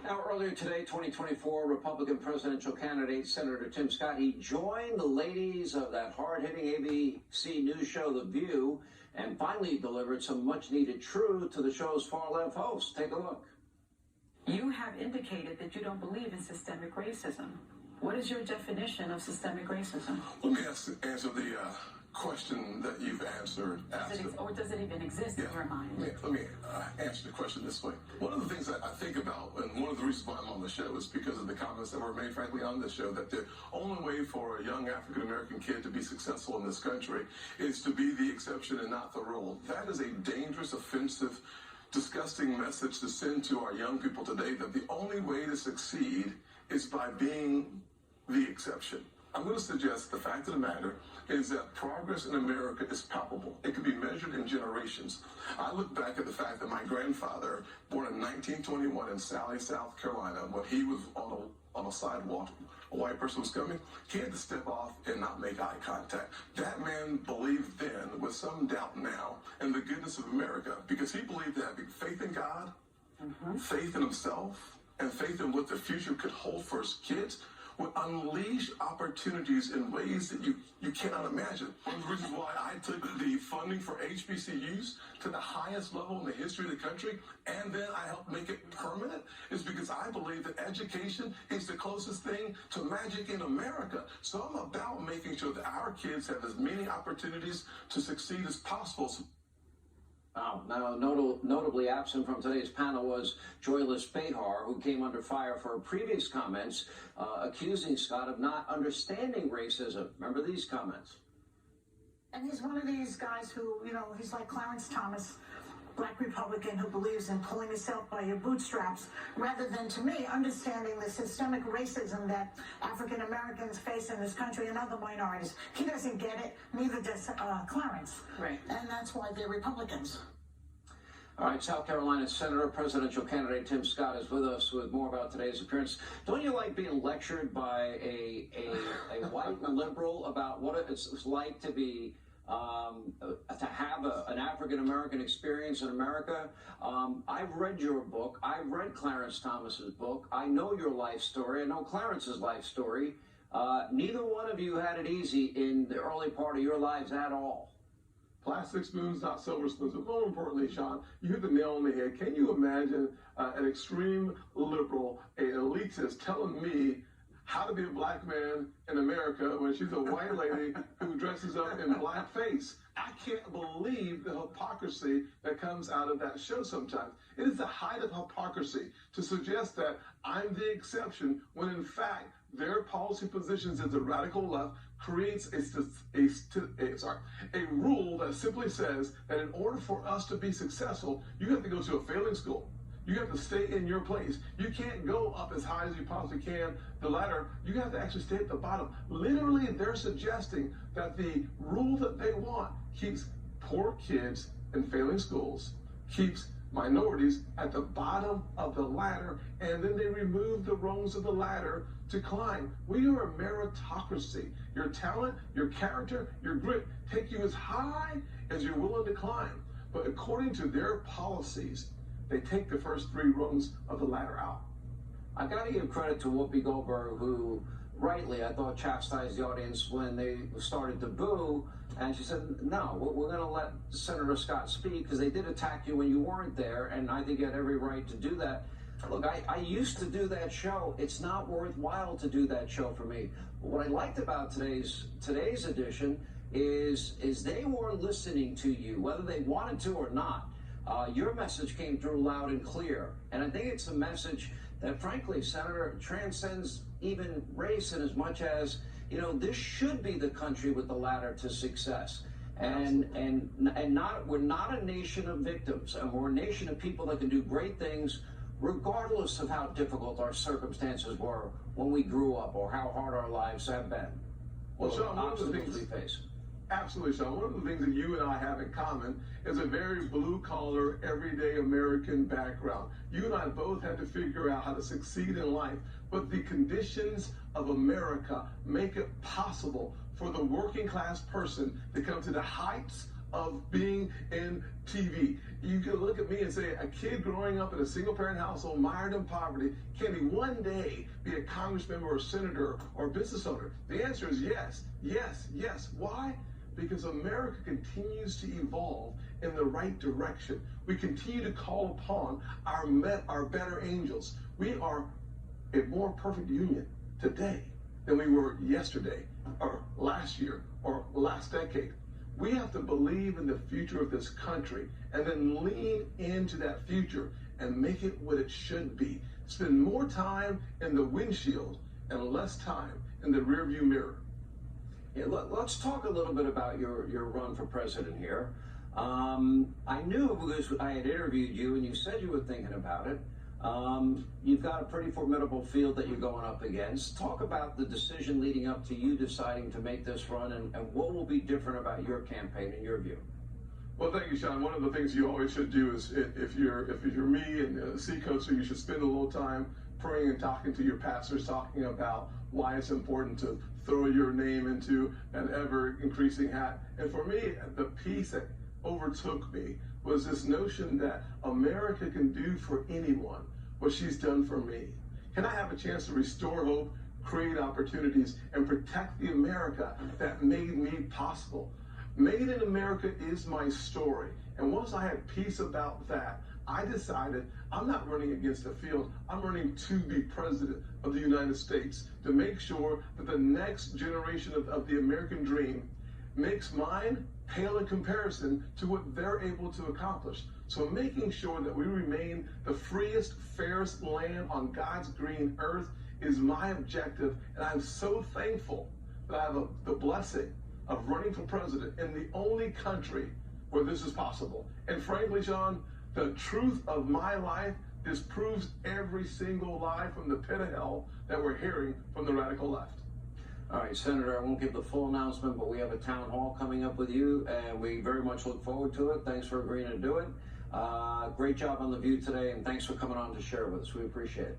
Now, earlier today, 2024 Republican presidential candidate Senator Tim Scott, he joined the ladies of that hard-hitting ABC news show, The View, and finally delivered some much-needed truth to the show's far-left hosts. Take a look. You have indicated that you don't believe in systemic racism. What is your definition of systemic racism? Let me answer the question that you've answered. Or does it even exist in your mind? Let me answer the question this way. One of the things that I think about, and one of the reasons why I'm on the show, is because of the comments that were made, frankly, on this show, that the only way for a young African-American kid to be successful in this country is to be the exception and not the rule. That is a dangerous, offensive, disgusting message to send to our young people today, that the only way to succeed is by being the exception. I'm going to suggest the fact of the matter is that progress in America is palpable. It can be measured in generations. I look back at the fact that my grandfather, born in 1921 in Sally, South Carolina, when he was on a sidewalk, a white person was coming, he had to step off and not make eye contact. That man believed then, with some doubt now, in the goodness of America, because he believed that having faith in God, faith in himself, and faith in what the future could hold for his kids would unleash opportunities in ways that you cannot imagine. One of the reasons why I took the funding for HBCUs to the highest level in the history of the country, and then I helped make it permanent, is because I believe that education is the closest thing to magic in America. So I'm about making sure that our kids have as many opportunities to succeed as possible. Now, notably absent from today's panel was Joyless Behar, who came under fire for her previous comments, accusing Scott of not understanding racism. Remember these comments? And he's one of these guys who, he's like Clarence Thomas, black Republican who believes in pulling yourself by your bootstraps, rather than, to me, understanding the systemic racism that African Americans face in this country and other minorities. He doesn't get it, neither does Clarence. Right. And that's why they're Republicans. All right, South Carolina Senator, presidential candidate Tim Scott is with us with more about today's appearance. Don't you like being lectured by a white liberal about what it's like to be to have an African-American experience in America? I've read your book. I've read Clarence Thomas's book. I know your life story. I know Clarence's life story. Neither one of you had it easy in the early part of your lives at all. Plastic spoons, not silver spoons. But more importantly, Sean, you hit the nail on the head. Can you imagine an extreme liberal, an elitist, telling me how to be a black man in America when she's a white lady who dresses up in blackface? I can't believe the hypocrisy that comes out of that show sometimes. It is the height of hypocrisy to suggest that I'm the exception when, in fact, their policy positions as the radical left creates a rule that simply says that in order for us to be successful, you have to go to a failing school. You have to stay in your place. You can't go up as high as you possibly can the ladder. You have to actually stay at the bottom. Literally, they're suggesting that the rule that they want keeps poor kids in failing schools, keeps minorities at the bottom of the ladder, and then they remove the rungs of the ladder to climb. We are a meritocracy. Your talent, your character, your grit take you as high as you're willing to climb. But according to their policies, they take the first three rungs of the ladder out. I got to give credit to Whoopi Goldberg, who rightly, I thought, chastised the audience when they started to boo. And she said, no, we're going to let Senator Scott speak because they did attack you when you weren't there. And I think you had every right to do that. Look, I used to do that show. It's not worthwhile to do that show for me. But what I liked about today's edition is they were listening to you, whether they wanted to or not. Your message came through loud and clear. And I think it's a message that, frankly, Senator, transcends even race in as much as, this should be the country with the ladder to success. And we're not a nation of victims, and we're a nation of people that can do great things regardless of how difficult our circumstances were when we grew up or how hard our lives have been. Well, Sean, one of the things we face. Absolutely, Sean. One of the things that you and I have in common is a very blue-collar, everyday American background. You and I both had to figure out how to succeed in life, but the conditions of America make it possible for the working-class person to come to the heights of being in TV. You can look at me and say, a kid growing up in a single-parent household, mired in poverty, can he one day be a congressman or a senator or a business owner? The answer is yes, yes, yes. Why? Because America continues to evolve in the right direction. We continue to call upon our better angels. We are a more perfect union today than we were yesterday or last year or last decade. We have to believe in the future of this country and then lean into that future and make it what it should be. Spend more time in the windshield and less time in the rearview mirror. Yeah, let's talk a little bit about your run for president here. I knew because I had interviewed you and you said you were thinking about it. You've got a pretty formidable field that you're going up against. Talk about the decision leading up to you deciding to make this run and what will be different about your campaign in your view. Well, thank you, Sean. One of the things you always should do is, if you're me and a C-coach, so you should spend a little time praying and talking to your pastors, talking about why it's important to throw your name into an ever-increasing hat. And for me, the piece that overtook me was this notion that America can do for anyone what she's done for me. Can I have a chance to restore hope, create opportunities, and protect the America that made me possible? Made in America is my story. And once I had peace about that, I decided I'm not running against the field. I'm running to be president of the United States to make sure that the next generation of the American dream makes mine pale in comparison to what they're able to accomplish. So making sure that we remain the freest, fairest land on God's green earth is my objective. And I'm so thankful that I have the blessing of running for president in the only country where this is possible. And frankly, John, the truth of my life disproves every single lie from the pit of hell that we're hearing from the radical left. All right, Senator, I won't give the full announcement, but we have a town hall coming up with you, and we very much look forward to it. Thanks for agreeing to do it. Great job on The View today, and thanks for coming on to share with us. We appreciate it.